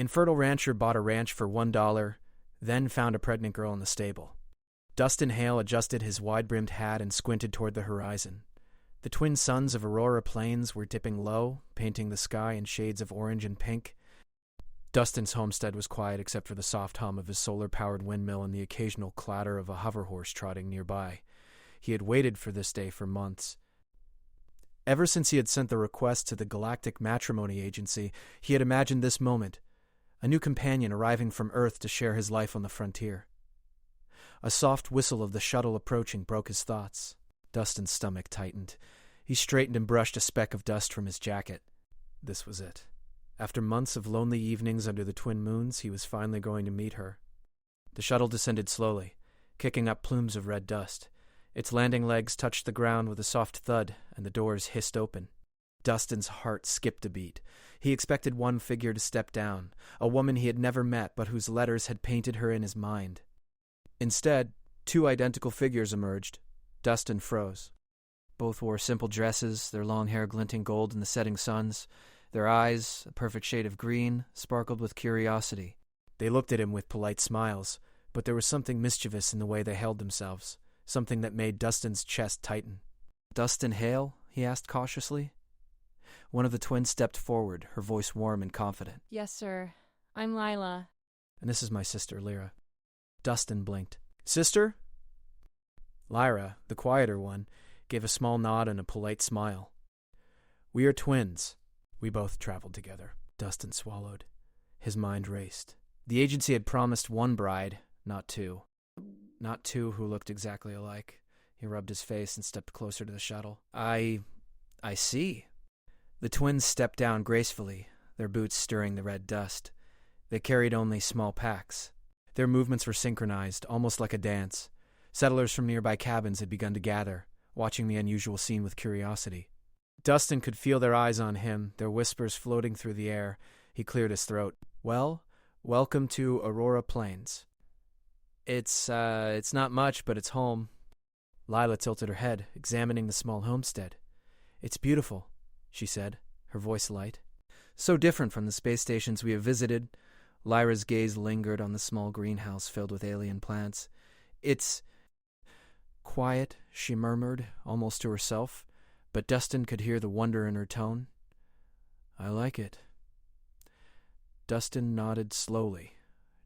Infertile rancher bought a ranch for $1, then found a pregnant girl in the stable. Dustin Hale adjusted his wide-brimmed hat and squinted toward the horizon. The twin suns of Aurora Plains were dipping low, painting the sky in shades of orange and pink. Dustin's homestead was quiet except for the soft hum of his solar-powered windmill and the occasional clatter of a hoverhorse trotting nearby. He had waited for this day for months. Ever since he had sent the request to the Galactic Matrimony Agency, he had imagined this moment, a new companion arriving from Earth to share his life on the frontier. A soft whistle of the shuttle approaching broke his thoughts. Dustin's stomach tightened. He straightened and brushed a speck of dust from his jacket. This was it. After months of lonely evenings under the twin moons, he was finally going to meet her. The shuttle descended slowly, kicking up plumes of red dust. Its landing legs touched the ground with a soft thud, and the doors hissed open. Dustin's heart skipped a beat. He expected one figure to step down, a woman he had never met but whose letters had painted her in his mind. Instead, two identical figures emerged. Dustin froze. Both wore simple dresses, their long hair glinting gold in the setting suns. Their eyes, a perfect shade of green, sparkled with curiosity. They looked at him with polite smiles, but there was something mischievous in the way they held themselves, something that made Dustin's chest tighten. "Dustin Hale?" he asked cautiously. One of the twins stepped forward, her voice warm and confident. "Yes, sir. I'm Lila." "And this is my sister, Lyra." Dustin blinked. "Sister?" Lyra, the quieter one, gave a small nod and a polite smile. "We are twins. We both traveled together." Dustin swallowed. His mind raced. The agency had promised one bride, not two. Not two who looked exactly alike. He rubbed his face and stepped closer to the shuttle. I see." The twins stepped down gracefully, their boots stirring the red dust. They carried only small packs. Their movements were synchronized, almost like a dance. Settlers from nearby cabins had begun to gather, watching the unusual scene with curiosity. Dustin could feel their eyes on him, their whispers floating through the air. He cleared his throat. "Well, welcome to Aurora Plains." It's not much, but it's home." Lila tilted her head, examining the small homestead. "It's beautiful," she said, her voice light. "So different from the space stations we have visited." Lyra's gaze lingered on the small greenhouse filled with alien plants. "It's quiet," she murmured, almost to herself, but Dustin could hear the wonder in her tone. "I like it." Dustin nodded slowly,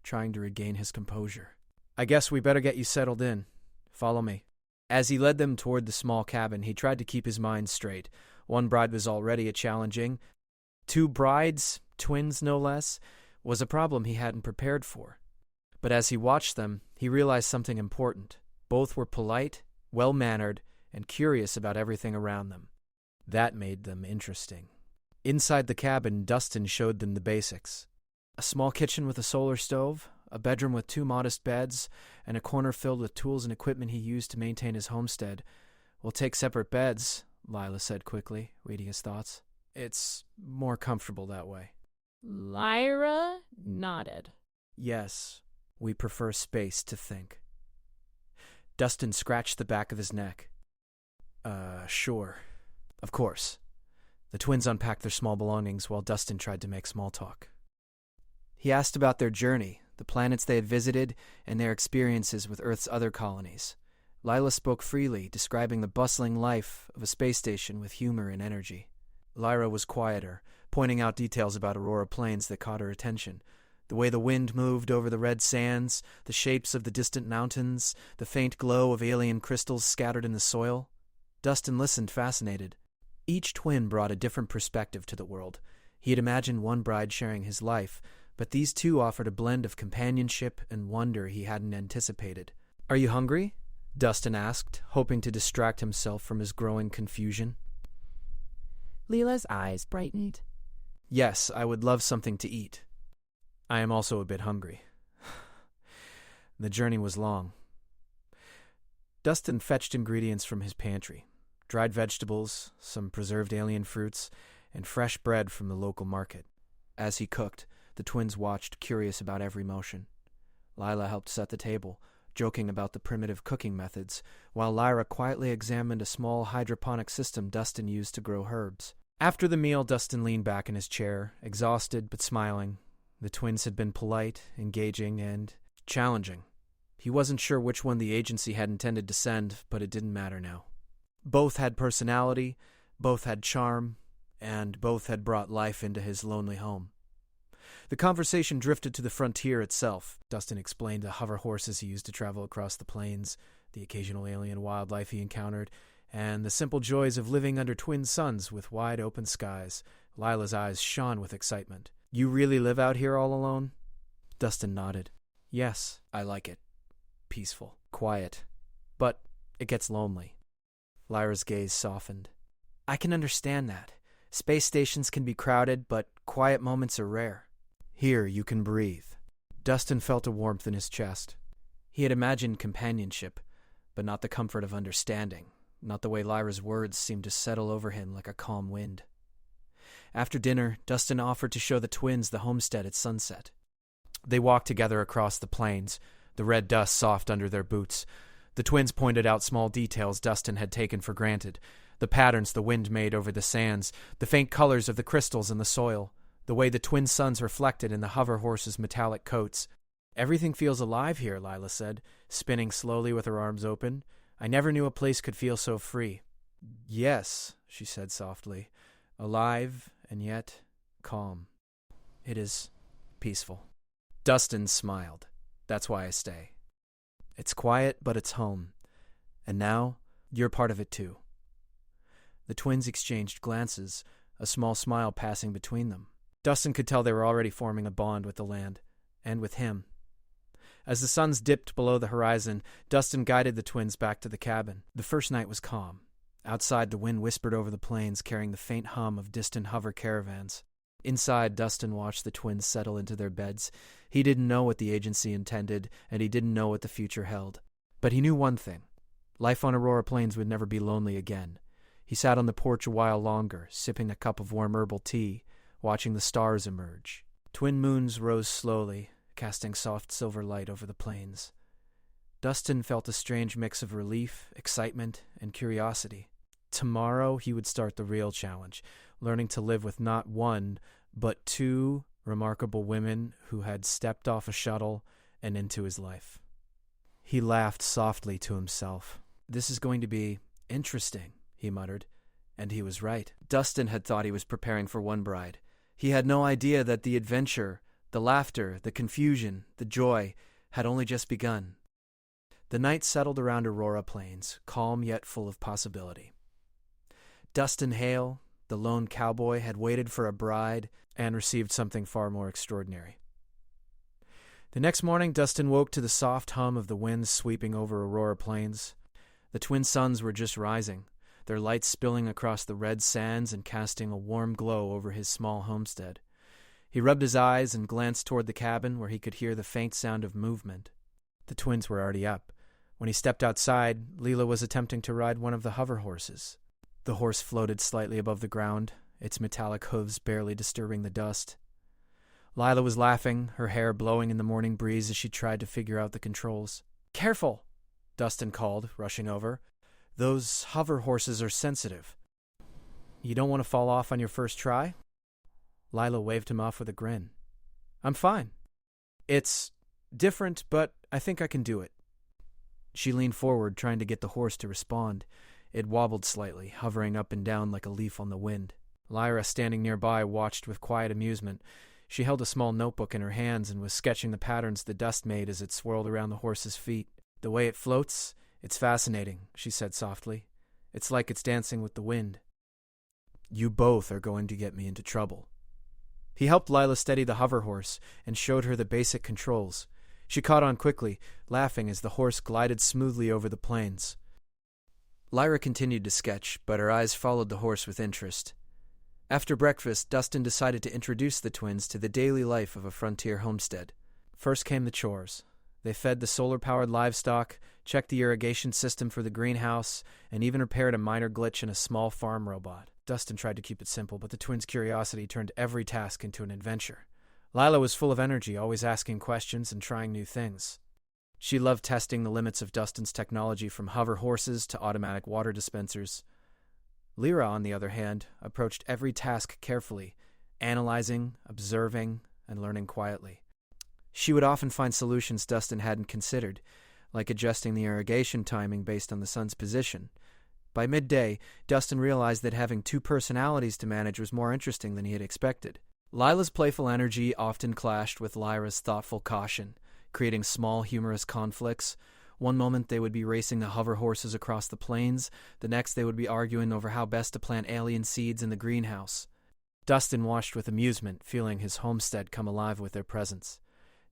trying to regain his composure. "I guess we better get you settled in. Follow me." As he led them toward the small cabin, he tried to keep his mind straight. One bride was already a challenging. Two brides, twins no less, was a problem he hadn't prepared for. But as he watched them, he realized something important. Both were polite, well-mannered, and curious about everything around them. That made them interesting. Inside the cabin, Dustin showed them the basics. A small kitchen with a solar stove, a bedroom with two modest beds, and a corner filled with tools and equipment he used to maintain his homestead. "We'll take separate beds," Lila said quickly, reading his thoughts. "It's more comfortable that way." Lyra nodded. "Yes, we prefer space to think." Dustin scratched the back of his neck. Sure. Of course." The twins unpacked their small belongings while Dustin tried to make small talk. He asked about their journey, the planets they had visited, and their experiences with Earth's other colonies. Lila spoke freely, describing the bustling life of a space station with humor and energy. Lyra was quieter, pointing out details about Aurora Plains that caught her attention. The way the wind moved over the red sands, the shapes of the distant mountains, the faint glow of alien crystals scattered in the soil. Dustin listened, fascinated. Each twin brought a different perspective to the world. He had imagined one bride sharing his life, but these two offered a blend of companionship and wonder he hadn't anticipated. "Are you hungry?" Dustin asked, hoping to distract himself from his growing confusion. Lila's eyes brightened. "Yes, I would love something to eat. I am also a bit hungry." The journey was long. Dustin fetched ingredients from his pantry. Dried vegetables, some preserved alien fruits, and fresh bread from the local market. As he cooked, the twins watched, curious about every motion. Lila helped set the table, joking about the primitive cooking methods, while Lyra quietly examined a small hydroponic system Dustin used to grow herbs. After the meal, Dustin leaned back in his chair, exhausted but smiling. The twins had been polite, engaging, and challenging. He wasn't sure which one the agency had intended to send, but it didn't matter now. Both had personality, both had charm, and both had brought life into his lonely home. The conversation drifted to the frontier itself. Dustin explained the hover horses he used to travel across the plains, the occasional alien wildlife he encountered, and the simple joys of living under twin suns with wide open skies. Lila's eyes shone with excitement. "You really live out here all alone?" Dustin nodded. "Yes, I like it. Peaceful, quiet, but it gets lonely." Lyra's gaze softened. "I can understand that. Space stations can be crowded, but quiet moments are rare. Here you can breathe." Dustin felt a warmth in his chest. He had imagined companionship, but not the comfort of understanding, not the way Lyra's words seemed to settle over him like a calm wind. After dinner, Dustin offered to show the twins the homestead at sunset. They walked together across the plains, the red dust soft under their boots. The twins pointed out small details Dustin had taken for granted, the patterns the wind made over the sands, the faint colors of the crystals in the soil, the way the twin suns reflected in the hover horses' metallic coats. "Everything feels alive here," Lila said, spinning slowly with her arms open. "I never knew a place could feel so free." "Yes," she said softly, "alive and yet calm. It is peaceful." Dustin smiled. "That's why I stay. It's quiet, but it's home. And now, you're part of it too." The twins exchanged glances, a small smile passing between them. Dustin could tell they were already forming a bond with the land, and with him. As the suns dipped below the horizon, Dustin guided the twins back to the cabin. The first night was calm. Outside, the wind whispered over the plains, carrying the faint hum of distant hover caravans. Inside, Dustin watched the twins settle into their beds. He didn't know what the agency intended, and he didn't know what the future held. But he knew one thing. Life on Aurora Plains would never be lonely again. He sat on the porch a while longer, sipping a cup of warm herbal tea, watching the stars emerge. Twin moons rose slowly, casting soft silver light over the plains. Dustin felt a strange mix of relief, excitement, and curiosity. Tomorrow he would start the real challenge, learning to live with not one, but two remarkable women who had stepped off a shuttle and into his life. He laughed softly to himself. "This is going to be interesting," he muttered, and he was right. Dustin had thought he was preparing for one bride. He had no idea that the adventure, the laughter, the confusion, the joy, had only just begun. The night settled around Aurora Plains, calm yet full of possibility. Dustin Hale, the lone cowboy, had waited for a bride and received something far more extraordinary. The next morning, Dustin woke to the soft hum of the wind sweeping over Aurora Plains. The twin suns were just rising, their lights spilling across the red sands and casting a warm glow over his small homestead. He rubbed his eyes and glanced toward the cabin, where he could hear the faint sound of movement. The twins were already up. When he stepped outside, Leela was attempting to ride one of the hover horses. The horse floated slightly above the ground, its metallic hooves barely disturbing the dust. Lila was laughing, her hair blowing in the morning breeze as she tried to figure out the controls. "Careful!" Dustin called, rushing over. "Those hover horses are sensitive. You don't want to fall off on your first try?" Lila waved him off with a grin. "I'm fine. It's different, but I think I can do it." She leaned forward, trying to get the horse to respond. It wobbled slightly, hovering up and down like a leaf on the wind. Lyra, standing nearby, watched with quiet amusement. She held a small notebook in her hands and was sketching the patterns the dust made as it swirled around the horse's feet. "The way it floats, it's fascinating," she said softly. "It's like it's dancing with the wind." "You both are going to get me into trouble." He helped Lila steady the hover horse and showed her the basic controls. She caught on quickly, laughing as the horse glided smoothly over the plains. Lyra continued to sketch, but her eyes followed the horse with interest. After breakfast, Dustin decided to introduce the twins to the daily life of a frontier homestead. First came the chores. They fed the solar-powered livestock, checked the irrigation system for the greenhouse, and even repaired a minor glitch in a small farm robot. Dustin tried to keep it simple, but the twins' curiosity turned every task into an adventure. Lila was full of energy, always asking questions and trying new things. She loved testing the limits of Dustin's technology, from hover horses to automatic water dispensers. Lyra, on the other hand, approached every task carefully, analyzing, observing, and learning quietly. She would often find solutions Dustin hadn't considered, like adjusting the irrigation timing based on the sun's position. By midday, Dustin realized that having two personalities to manage was more interesting than he had expected. Lila's playful energy often clashed with Lyra's thoughtful caution, creating small, humorous conflicts. One moment they would be racing the hover horses across the plains, the next they would be arguing over how best to plant alien seeds in the greenhouse. Dustin watched with amusement, feeling his homestead come alive with their presence.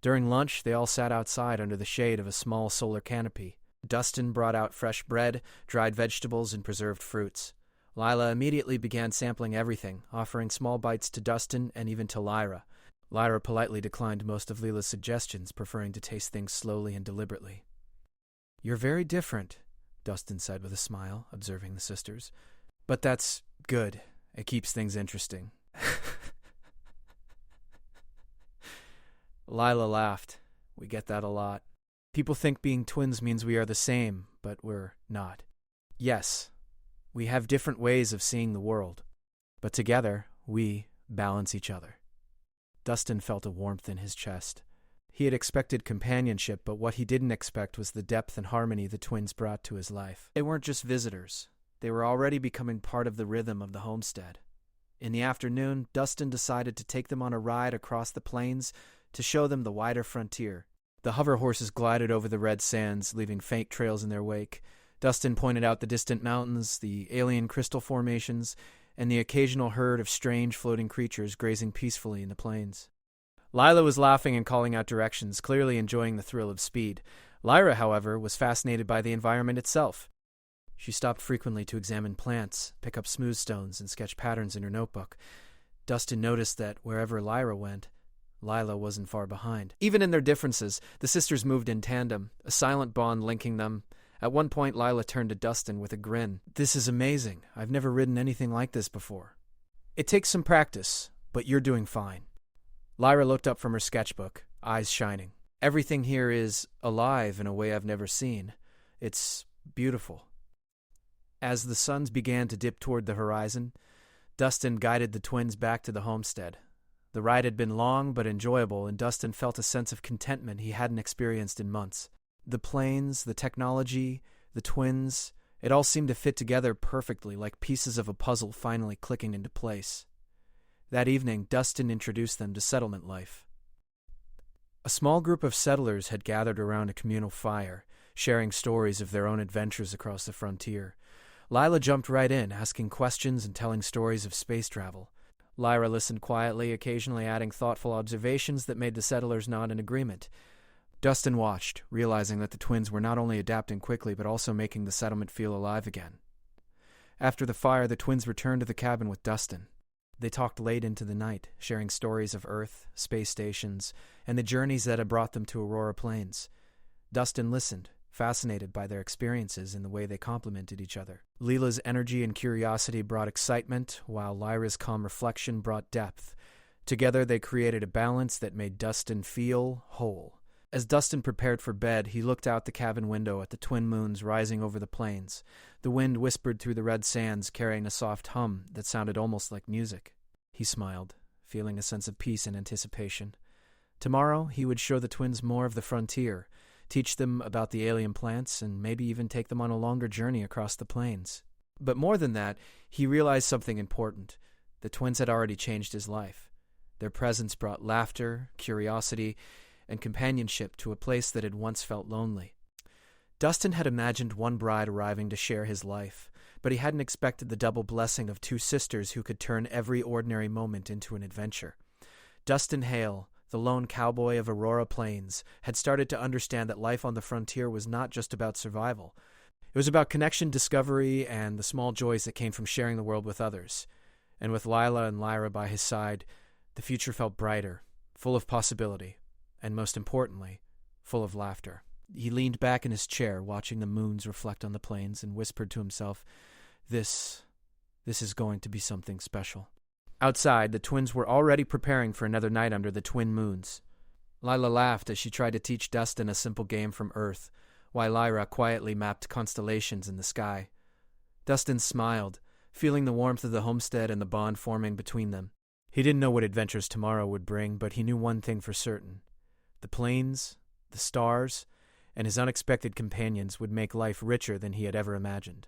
During lunch, they all sat outside under the shade of a small solar canopy. Dustin brought out fresh bread, dried vegetables, and preserved fruits. Lila immediately began sampling everything, offering small bites to Dustin and even to Lyra. Lyra politely declined most of Lila's suggestions, preferring to taste things slowly and deliberately. "You're very different," Dustin said with a smile, observing the sisters. "But that's good. It keeps things interesting." Lila laughed. "We get that a lot. People think being twins means we are the same, but we're not. Yes, we have different ways of seeing the world, but together we balance each other." Dustin felt a warmth in his chest. He had expected companionship, but what he didn't expect was the depth and harmony the twins brought to his life. They weren't just visitors. They were already becoming part of the rhythm of the homestead. In the afternoon, Dustin decided to take them on a ride across the plains to show them the wider frontier. The hover horses glided over the red sands, leaving faint trails in their wake. Dustin pointed out the distant mountains, the alien crystal formations, and the occasional herd of strange floating creatures grazing peacefully in the plains. Lila was laughing and calling out directions, clearly enjoying the thrill of speed. Lyra, however, was fascinated by the environment itself. She stopped frequently to examine plants, pick up smooth stones, and sketch patterns in her notebook. Dustin noticed that wherever Lyra went, Lila wasn't far behind. Even in their differences, the sisters moved in tandem, a silent bond linking them. At one point, Lila turned to Dustin with a grin. "This is amazing. I've never ridden anything like this before." "It takes some practice, but you're doing fine." Lyra looked up from her sketchbook, eyes shining. "Everything here is alive in a way I've never seen. It's beautiful." As the suns began to dip toward the horizon, Dustin guided the twins back to the homestead. The ride had been long but enjoyable, and Dustin felt a sense of contentment he hadn't experienced in months. The plains, the technology, the twins, it all seemed to fit together perfectly, like pieces of a puzzle finally clicking into place. That evening, Dustin introduced them to settlement life. A small group of settlers had gathered around a communal fire, sharing stories of their own adventures across the frontier. Lila jumped right in, asking questions and telling stories of space travel. Lyra listened quietly, occasionally adding thoughtful observations that made the settlers nod in agreement. Dustin watched, realizing that the twins were not only adapting quickly but also making the settlement feel alive again. After the fire, the twins returned to the cabin with Dustin. They talked late into the night, sharing stories of Earth, space stations, and the journeys that had brought them to Aurora Plains. Dustin listened, fascinated by their experiences and the way they complemented each other. Lila's energy and curiosity brought excitement, while Lyra's calm reflection brought depth. Together they created a balance that made Dustin feel whole. As Dustin prepared for bed, he looked out the cabin window at the twin moons rising over the plains. The wind whispered through the red sands, carrying a soft hum that sounded almost like music. He smiled, feeling a sense of peace and anticipation. Tomorrow, he would show the twins more of the frontier, teach them about the alien plants, and maybe even take them on a longer journey across the plains. But more than that, he realized something important. The twins had already changed his life. Their presence brought laughter, curiosity, and companionship to a place that had once felt lonely. Dustin had imagined one bride arriving to share his life, but he hadn't expected the double blessing of two sisters who could turn every ordinary moment into an adventure. Dustin Hale, the lone cowboy of Aurora Plains, had started to understand that life on the frontier was not just about survival. It was about connection, discovery, and the small joys that came from sharing the world with others. And with Lila and Lyra by his side, the future felt brighter, full of possibility, and most importantly, full of laughter. He leaned back in his chair, watching the moons reflect on the plains, and whispered to himself, This is going to be something special." Outside, the twins were already preparing for another night under the twin moons. Lila laughed as she tried to teach Dustin a simple game from Earth, while Lyra quietly mapped constellations in the sky. Dustin smiled, feeling the warmth of the homestead and the bond forming between them. He didn't know what adventures tomorrow would bring, but he knew one thing for certain. The plains, the stars, and his unexpected companions would make life richer than he had ever imagined.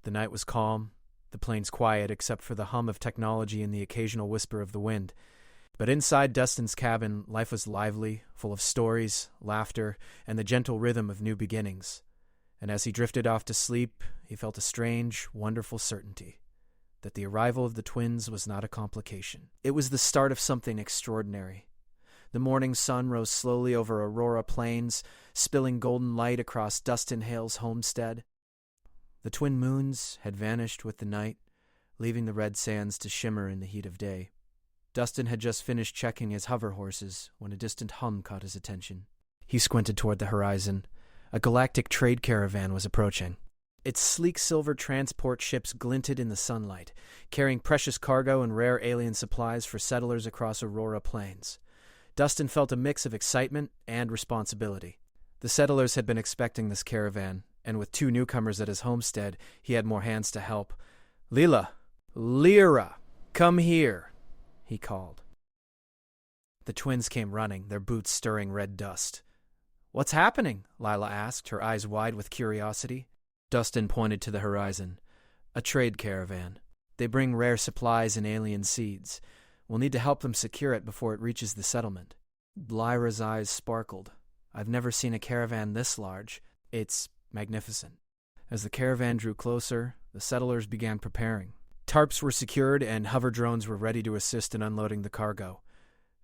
The night was calm, the plains quiet except for the hum of technology and the occasional whisper of the wind. But inside Dustin's cabin, life was lively, full of stories, laughter, and the gentle rhythm of new beginnings. And as he drifted off to sleep, he felt a strange, wonderful certainty that the arrival of the twins was not a complication. It was the start of something extraordinary. The morning sun rose slowly over Aurora Plains, spilling golden light across Dustin Hale's homestead. The twin moons had vanished with the night, leaving the red sands to shimmer in the heat of day. Dustin had just finished checking his hover horses when a distant hum caught his attention. He squinted toward the horizon. A galactic trade caravan was approaching. Its sleek silver transport ships glinted in the sunlight, carrying precious cargo and rare alien supplies for settlers across Aurora Plains. Dustin felt a mix of excitement and responsibility. The settlers had been expecting this caravan, and with 2 newcomers at his homestead, he had more hands to help. Lyra, come here, he called. The twins came running, their boots stirring red dust. What's happening? Lila asked, her eyes wide with curiosity. Dustin pointed to the horizon. A trade caravan. They bring rare supplies and alien seeds. We'll need to help them secure it before it reaches the settlement. Lyra's eyes sparkled. I've never seen a caravan this large. It's magnificent. As the caravan drew closer, the settlers began preparing. Tarps were secured and hover drones were ready to assist in unloading the cargo.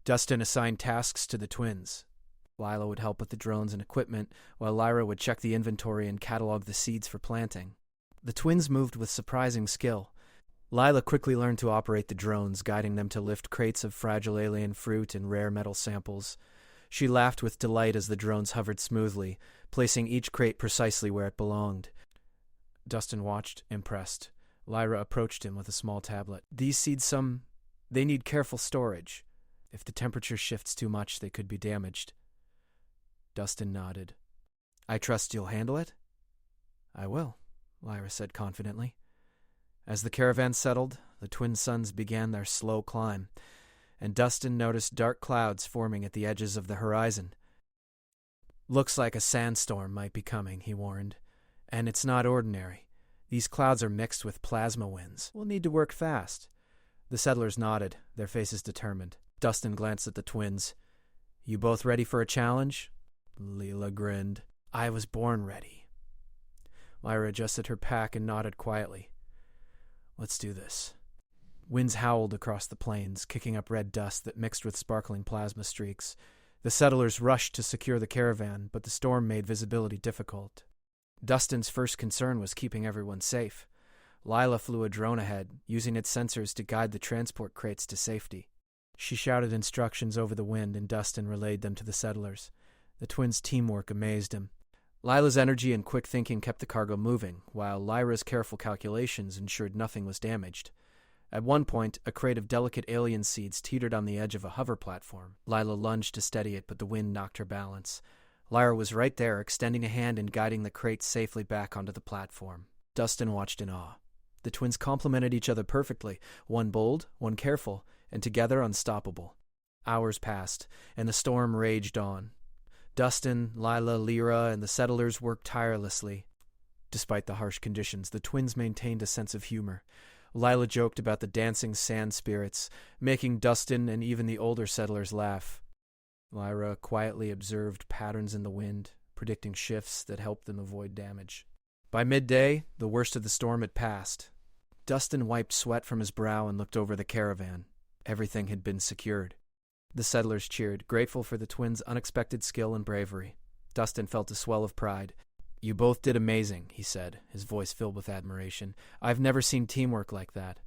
Dustin assigned tasks to the twins. Lila would help with the drones and equipment, while Lyra would check the inventory and catalog the seeds for planting. The twins moved with surprising skill. Lila quickly learned to operate the drones, guiding them to lift crates of fragile alien fruit and rare metal samples. She laughed with delight as the drones hovered smoothly, placing each crate precisely where it belonged. Dustin watched, impressed. Lyra approached him with a small tablet. These seeds, they need careful storage. If the temperature shifts too much, they could be damaged. Dustin nodded. I trust you'll handle it? I will, Lyra said confidently. As the caravan settled, the twin suns began their slow climb, and Dustin noticed dark clouds forming at the edges of the horizon. Looks like a sandstorm might be coming, he warned. And it's not ordinary. These clouds are mixed with plasma winds. We'll need to work fast. The settlers nodded, their faces determined. Dustin glanced at the twins. You both ready for a challenge? Leela grinned. I was born ready. Lyra adjusted her pack and nodded quietly. Let's do this. Winds howled across the plains, kicking up red dust that mixed with sparkling plasma streaks. The settlers rushed to secure the caravan, but the storm made visibility difficult. Dustin's first concern was keeping everyone safe. Lila flew a drone ahead, using its sensors to guide the transport crates to safety. She shouted instructions over the wind, and Dustin relayed them to the settlers. The twins' teamwork amazed him. Lila's energy and quick thinking kept the cargo moving, while Lyra's careful calculations ensured nothing was damaged. At one point, a crate of delicate alien seeds teetered on the edge of a hover platform. Lila lunged to steady it, but the wind knocked her balance. Lyra was right there, extending a hand and guiding the crate safely back onto the platform. Dustin watched in awe. The twins complemented each other perfectly, one bold, one careful, and together unstoppable. Hours passed, and the storm raged on. Dustin, Lila, Lyra, and the settlers worked tirelessly. Despite the harsh conditions, the twins maintained a sense of humor. Lila joked about the dancing sand spirits, making Dustin and even the older settlers laugh. Lyra quietly observed patterns in the wind, predicting shifts that helped them avoid damage. By midday, the worst of the storm had passed. Dustin wiped sweat from his brow and looked over the caravan. Everything had been secured. The settlers cheered, grateful for the twins' unexpected skill and bravery. Dustin felt a swell of pride. You both did amazing, he said, his voice filled with admiration. I've never seen teamwork like that.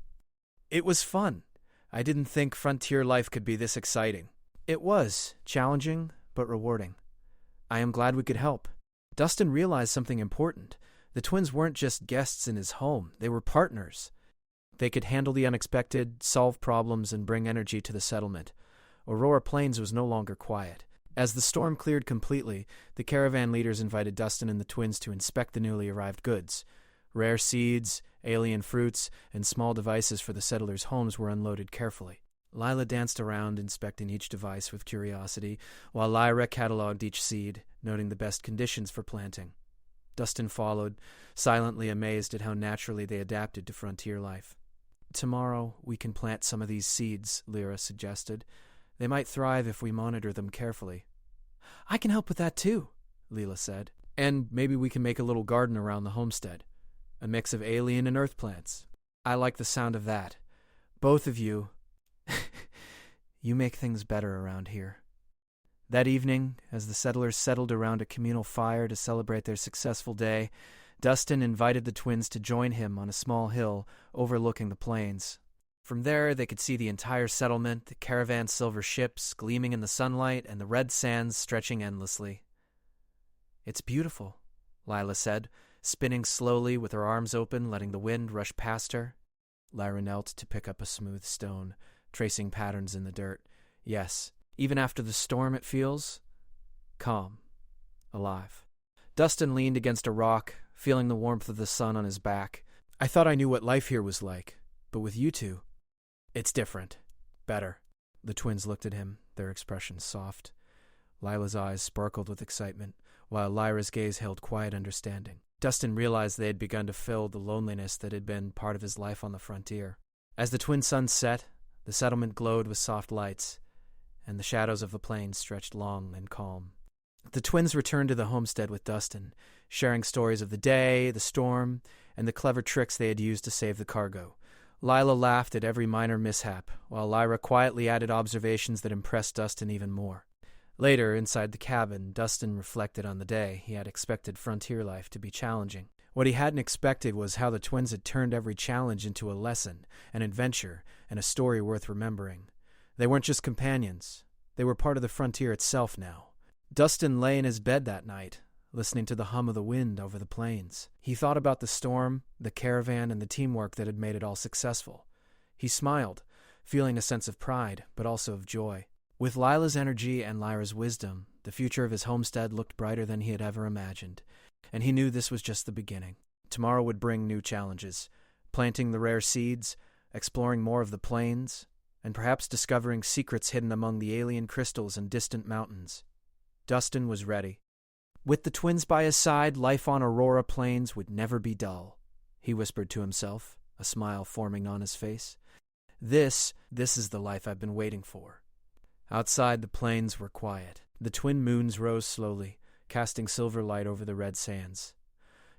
It was fun. I didn't think frontier life could be this exciting. It was, challenging, but rewarding. I am glad we could help. Dustin realized something important. The twins weren't just guests in his home, they were partners. They could handle the unexpected, solve problems, and bring energy to the settlement. Aurora Plains was no longer quiet. As the storm cleared completely, the caravan leaders invited Dustin and the twins to inspect the newly arrived goods. Rare seeds, alien fruits, and small devices for the settlers' homes were unloaded carefully. Lila danced around, inspecting each device with curiosity, while Lyra cataloged each seed, noting the best conditions for planting. Dustin followed, silently amazed at how naturally they adapted to frontier life. "Tomorrow we can plant some of these seeds," Lyra suggested. "They might thrive if we monitor them carefully." "I can help with that too," Leela said. "And maybe we can make a little garden around the homestead. A mix of alien and earth plants. I like the sound of that. Both of you, you make things better around here." That evening, as the settlers settled around a communal fire to celebrate their successful day, Dustin invited the twins to join him on a small hill overlooking the plains. From there, they could see the entire settlement, the caravan's silver ships gleaming in the sunlight, and the red sands stretching endlessly. "It's beautiful," Lila said, spinning slowly with her arms open, letting the wind rush past her. Lyra knelt to pick up a smooth stone, tracing patterns in the dirt. "Yes, even after the storm it feels calm, alive." Dustin leaned against a rock, feeling the warmth of the sun on his back. "I thought I knew what life here was like, but with you two, it's different. Better." The twins looked at him, their expressions soft. Lila's eyes sparkled with excitement, while Lyra's gaze held quiet understanding. Dustin realized they had begun to fill the loneliness that had been part of his life on the frontier. As the twin suns set, the settlement glowed with soft lights, and the shadows of the plains stretched long and calm. The twins returned to the homestead with Dustin, sharing stories of the day, the storm, and the clever tricks they had used to save the cargo. Lila laughed at every minor mishap, while Lyra quietly added observations that impressed Dustin even more. Later, inside the cabin, Dustin reflected on the day. He had expected frontier life to be challenging. What he hadn't expected was how the twins had turned every challenge into a lesson, an adventure, and a story worth remembering. They weren't just companions. They were part of the frontier itself now. Dustin lay in his bed that night, listening to the hum of the wind over the plains. He thought about the storm, the caravan, and the teamwork that had made it all successful. He smiled, feeling a sense of pride, but also of joy. With Lila's energy and Lyra's wisdom, the future of his homestead looked brighter than he had ever imagined, and he knew this was just the beginning. Tomorrow would bring new challenges, planting the rare seeds, exploring more of the plains, and perhaps discovering secrets hidden among the alien crystals and distant mountains. Dustin was ready. With the twins by his side, life on Aurora Plains would never be dull, he whispered to himself, a smile forming on his face. This is the life I've been waiting for." Outside, the plains were quiet. The twin moons rose slowly, casting silver light over the red sands.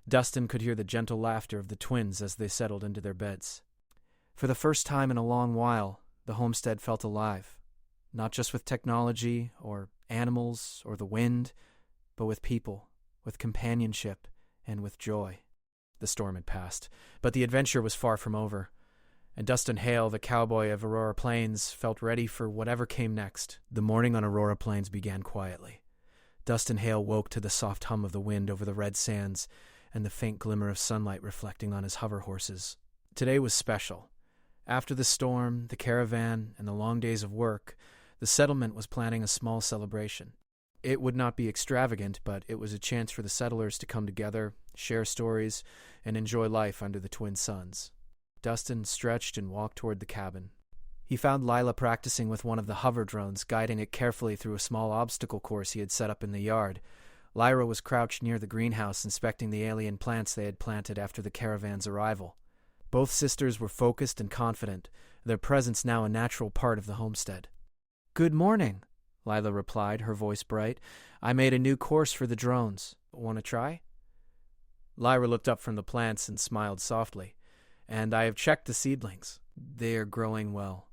Dustin could hear the gentle laughter of the twins as they settled into their beds. For the first time in a long while, the homestead felt alive, not just with technology or animals or the wind, but with people, with companionship, and with joy. The storm had passed, but the adventure was far from over, and Dustin Hale, the cowboy of Aurora Plains, felt ready for whatever came next. The morning on Aurora Plains began quietly. Dustin Hale woke to the soft hum of the wind over the red sands and the faint glimmer of sunlight reflecting on his hover horses. Today was special. After the storm, the caravan, and the long days of work, the settlement was planning a small celebration. It would not be extravagant, but it was a chance for the settlers to come together, share stories, and enjoy life under the twin suns. Dustin stretched and walked toward the cabin. He found Lila practicing with one of the hover drones, guiding it carefully through a small obstacle course he had set up in the yard. Lyra was crouched near the greenhouse, inspecting the alien plants they had planted after the caravan's arrival. Both sisters were focused and confident, their presence now a natural part of the homestead. "Good morning," Lila replied, her voice bright. "I made a new course for the drones. Want to try?" Lyra looked up from the plants and smiled softly. "And I have checked the seedlings. They are growing well.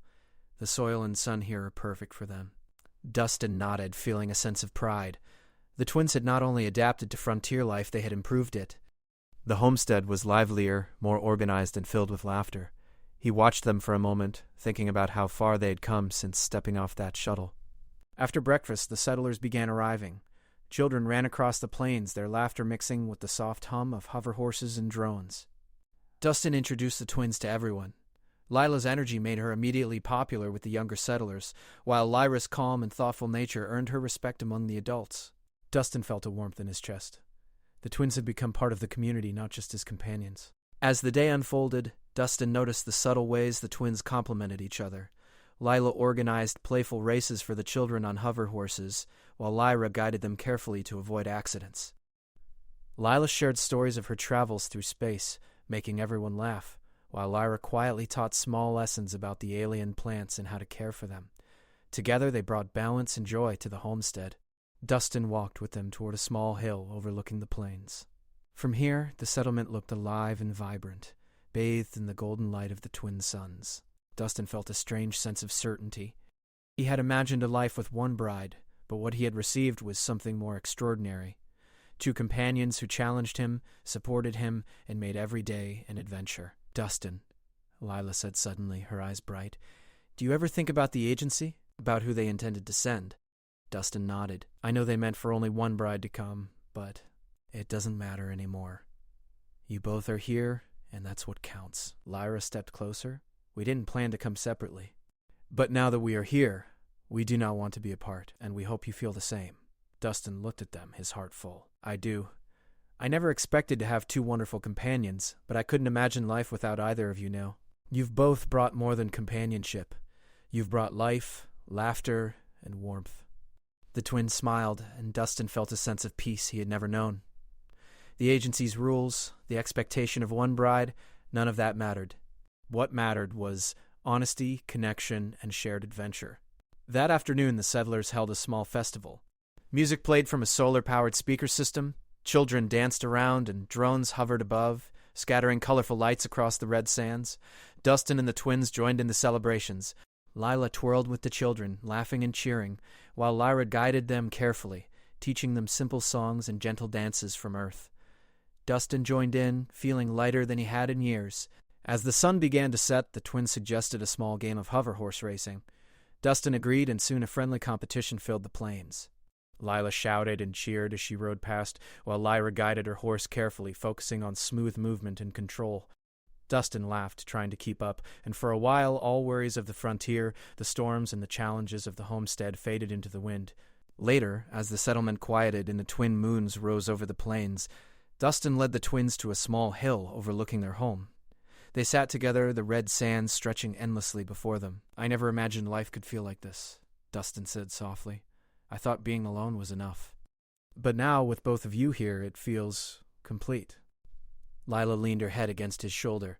The soil and sun here are perfect for them." Dustin nodded, feeling a sense of pride. The twins had not only adapted to frontier life, they had improved it. The homestead was livelier, more organized, and filled with laughter. He watched them for a moment, thinking about how far they had come since stepping off that shuttle. After breakfast, the settlers began arriving. Children ran across the plains, their laughter mixing with the soft hum of hover horses and drones. Dustin introduced the twins to everyone. Lila's energy made her immediately popular with the younger settlers, while Lyra's calm and thoughtful nature earned her respect among the adults. Dustin felt a warmth in his chest. The twins had become part of the community, not just his companions. As the day unfolded, Dustin noticed the subtle ways the twins complemented each other. Lila organized playful races for the children on hover horses, while Lyra guided them carefully to avoid accidents. Lila shared stories of her travels through space, making everyone laugh, while Lyra quietly taught small lessons about the alien plants and how to care for them. Together they brought balance and joy to the homestead. Dustin walked with them toward a small hill overlooking the plains. From here, the settlement looked alive and vibrant, bathed in the golden light of the twin suns. Dustin felt a strange sense of certainty. He had imagined a life with one bride, but what he had received was something more extraordinary. 2 companions who challenged him, supported him, and made every day an adventure. "Dustin," Lila said suddenly, her eyes bright, "do you ever think about the agency? About who they intended to send?" Dustin nodded. "I know they meant for only one bride to come, but it doesn't matter anymore. You both are here, and that's what counts." Lyra stepped closer. "We didn't plan to come separately. But now that we are here, we do not want to be apart, and we hope you feel the same." Dustin looked at them, his heart full. "I do. I never expected to have 2 wonderful companions, but I couldn't imagine life without either of you now. You've both brought more than companionship. You've brought life, laughter, and warmth." The twins smiled, and Dustin felt a sense of peace he had never known. The agency's rules, the expectation of one bride, none of that mattered. What mattered was honesty, connection, and shared adventure. That afternoon, the settlers held a small festival. Music played from a solar-powered speaker system, children danced around, and drones hovered above, scattering colorful lights across the red sands. Dustin and the twins joined in the celebrations. Lila twirled with the children, laughing and cheering, while Lyra guided them carefully, teaching them simple songs and gentle dances from Earth. Dustin joined in, feeling lighter than he had in years. As the sun began to set, the twins suggested a small game of hover horse racing. Dustin agreed, and soon a friendly competition filled the plains. Lila shouted and cheered as she rode past, while Lyra guided her horse carefully, focusing on smooth movement and control. Dustin laughed, trying to keep up, and for a while all worries of the frontier, the storms, and the challenges of the homestead faded into the wind. Later, as the settlement quieted and the twin moons rose over the plains, Dustin led the twins to a small hill overlooking their home. They sat together, the red sands stretching endlessly before them. "I never imagined life could feel like this," Dustin said softly. "I thought being alone was enough. But now, with both of you here, it feels complete." Lila leaned her head against his shoulder.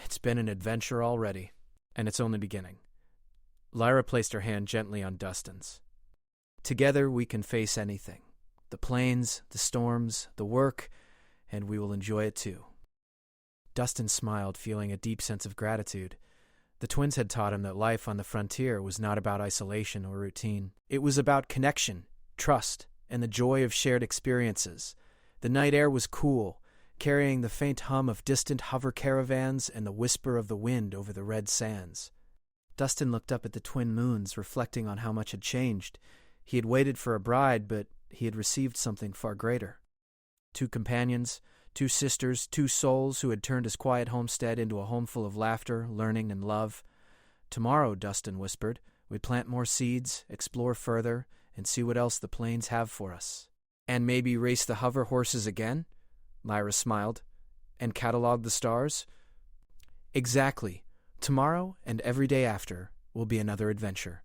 "It's been an adventure already, and it's only beginning." Lyra placed her hand gently on Dustin's. "Together we can face anything. The plains, the storms, the work, and we will enjoy it too." Dustin smiled, feeling a deep sense of gratitude. The twins had taught him that life on the frontier was not about isolation or routine. It was about connection, trust, and the joy of shared experiences. The night air was cool, carrying the faint hum of distant hover caravans and the whisper of the wind over the red sands. Dustin looked up at the twin moons, reflecting on how much had changed. He had waited for a bride, but he had received something far greater. 2 companions, 2 sisters, 2 souls who had turned his quiet homestead into a home full of laughter, learning, and love. "Tomorrow," Dustin whispered, "we plant more seeds, explore further, and see what else the plains have for us." "And maybe race the hover horses again?" Lyra smiled. "And catalog the stars?" "Exactly. Tomorrow and every day after will be another adventure."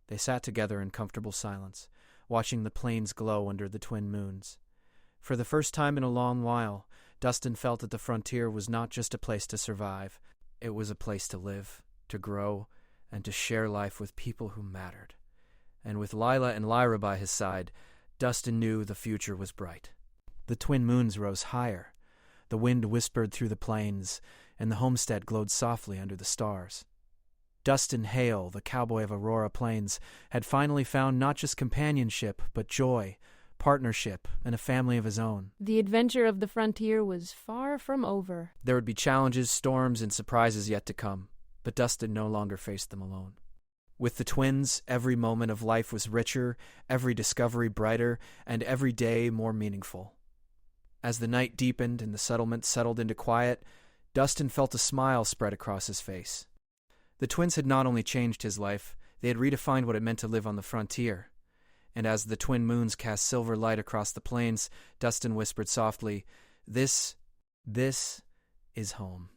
They sat together in comfortable silence, watching the plains glow under the twin moons. For the first time in a long while, Dustin felt that the frontier was not just a place to survive. It was a place to live, to grow, and to share life with people who mattered. And with Lila and Lyra by his side, Dustin knew the future was bright. The twin moons rose higher. The wind whispered through the plains, and the homestead glowed softly under the stars. Dustin Hale, the cowboy of Aurora Plains, had finally found not just companionship, but joy, partnership, and a family of his own. The adventure of the frontier was far from over. There would be challenges, storms, and surprises yet to come, but Dustin no longer faced them alone. With the twins, every moment of life was richer, every discovery brighter, and every day more meaningful. As the night deepened and the settlement settled into quiet, Dustin felt a smile spread across his face. The twins had not only changed his life, they had redefined what it meant to live on the frontier. And as the twin moons cast silver light across the plains, Dustin whispered softly, This is home."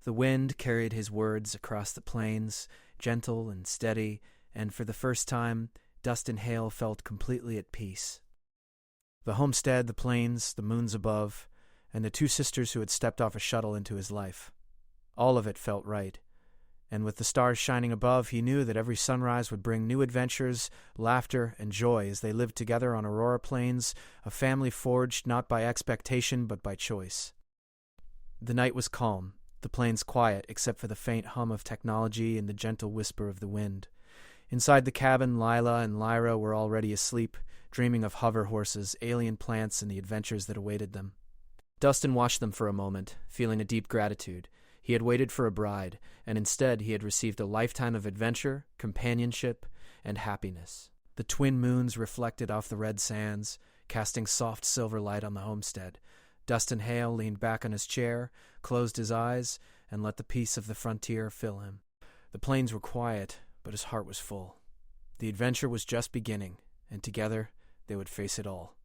The wind carried his words across the plains, gentle and steady, and for the first time, Dustin Hale felt completely at peace. The homestead, the plains, the moons above, and the two sisters who had stepped off a shuttle into his life. All of it felt right. And with the stars shining above, he knew that every sunrise would bring new adventures, laughter, and joy as they lived together on Aurora Plains, a family forged not by expectation but by choice. The night was calm, the plains quiet except for the faint hum of technology and the gentle whisper of the wind. Inside the cabin, Lila and Lyra were already asleep, dreaming of hover horses, alien plants, and the adventures that awaited them. Dustin watched them for a moment, feeling a deep gratitude. He had waited for a bride, and instead he had received a lifetime of adventure, companionship, and happiness. The twin moons reflected off the red sands, casting soft silver light on the homestead. Dustin Hale leaned back on his chair, closed his eyes, and let the peace of the frontier fill him. The plains were quiet, but his heart was full. The adventure was just beginning, and together they would face it all.